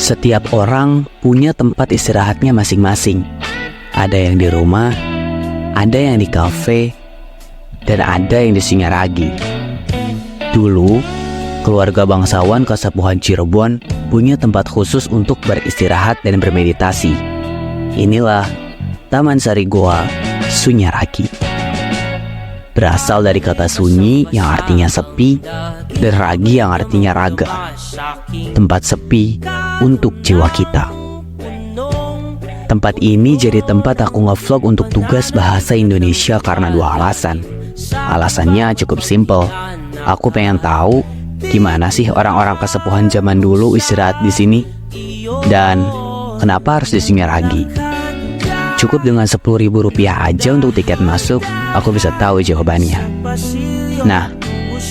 Setiap orang punya tempat istirahatnya masing-masing. Ada yang di rumah, ada yang di kafe, dan ada yang di Singaragi. Dulu, keluarga bangsawan Kasepuhan Cirebon punya tempat khusus untuk beristirahat dan bermeditasi. Inilah Taman Sari Goa Sunyaragi. Berasal dari kata sunyi yang artinya sepi dan ragi yang artinya raga. Tempat sepi untuk jiwa kita. Tempat ini jadi tempat aku ngevlog untuk tugas bahasa Indonesia karena dua alasan. Alasannya cukup simpel. Aku pengen tahu gimana sih orang-orang Kasepuhan zaman dulu istirahat di sini, dan kenapa harus di Sunyaragi. Cukup dengan Rp10.000 aja untuk tiket masuk, aku bisa tahu jawabannya. Nah,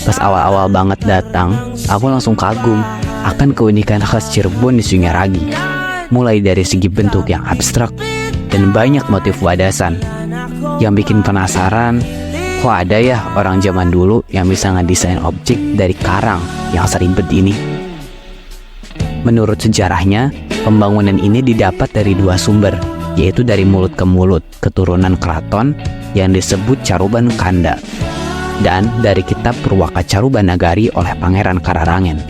pas awal-awal banget datang, aku langsung kagum akan keunikan khas Cirebon di Sunyaragi. Mulai dari segi bentuk yang abstrak dan banyak motif wadasan. Yang bikin penasaran, kok ada ya orang zaman dulu yang bisa ngedesain objek dari karang yang seribet ini? Menurut sejarahnya, pembangunan ini didapat dari dua sumber, yaitu dari mulut ke mulut, keturunan keraton yang disebut Caruban Kanda, dan dari kitab Purwaka Caruban Nagari oleh Pangeran Kararangen.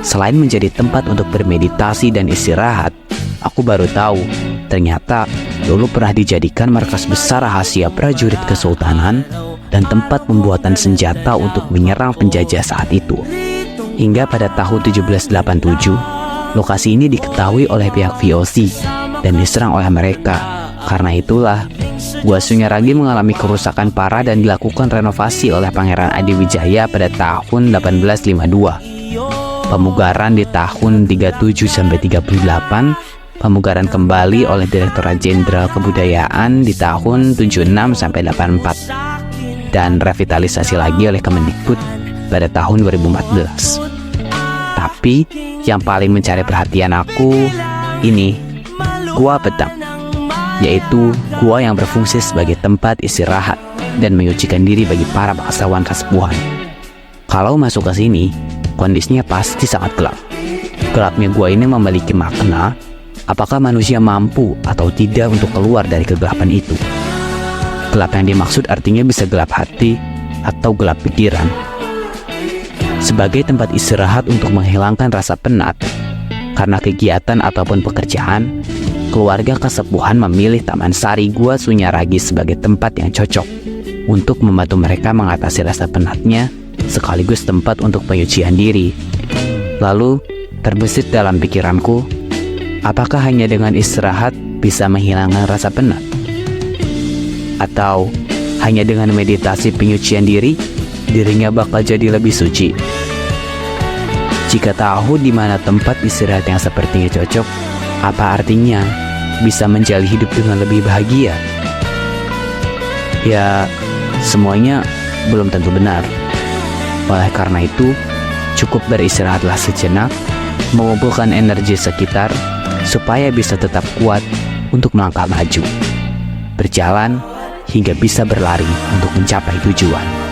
Selain menjadi tempat untuk bermeditasi dan istirahat, aku baru tahu ternyata dulu pernah dijadikan markas besar rahasia prajurit kesultanan dan tempat pembuatan senjata untuk menyerang penjajah saat itu. Hingga pada tahun 1787, lokasi ini diketahui oleh pihak VOC dan diserang oleh mereka. Karena itulah, Gua Sunyaragi mengalami kerusakan parah dan dilakukan renovasi oleh Pangeran Adiwijaya pada tahun 1852. Pemugaran di tahun 37-38, pemugaran kembali oleh Direktorat Jenderal Kebudayaan di tahun 76-84, dan revitalisasi lagi oleh Kemendikbud pada tahun 2014. Tapi yang paling mencari perhatian aku ini Gua Petang, yaitu gua yang berfungsi sebagai tempat istirahat dan menyucikan diri bagi para bangsawan Kasepuhan. Kalau masuk ke sini, kondisinya pasti sangat gelap. Gelapnya gua ini memiliki makna, apakah manusia mampu atau tidak untuk keluar dari kegelapan itu. Gelap yang dimaksud artinya bisa gelap hati atau gelap pikiran. Sebagai tempat istirahat untuk menghilangkan rasa penat karena kegiatan ataupun pekerjaan, keluarga Kasepuhan memilih Taman Sari Goa Sunyaragi sebagai tempat yang cocok untuk membantu mereka mengatasi rasa penatnya, sekaligus tempat untuk penyucian diri. Lalu, terbesit dalam pikiranku, apakah hanya dengan istirahat bisa menghilangkan rasa penat? Atau hanya dengan meditasi penyucian diri, dirinya bakal jadi lebih suci? Jika tahu di mana tempat istirahat yang sepertinya cocok, apa artinya bisa menjalani hidup dengan lebih bahagia? Ya, semuanya belum tentu benar. Oleh karena itu, cukup beristirahatlah sejenak, mengumpulkan energi sekitar, supaya bisa tetap kuat untuk melangkah maju, berjalan hingga bisa berlari untuk mencapai tujuan.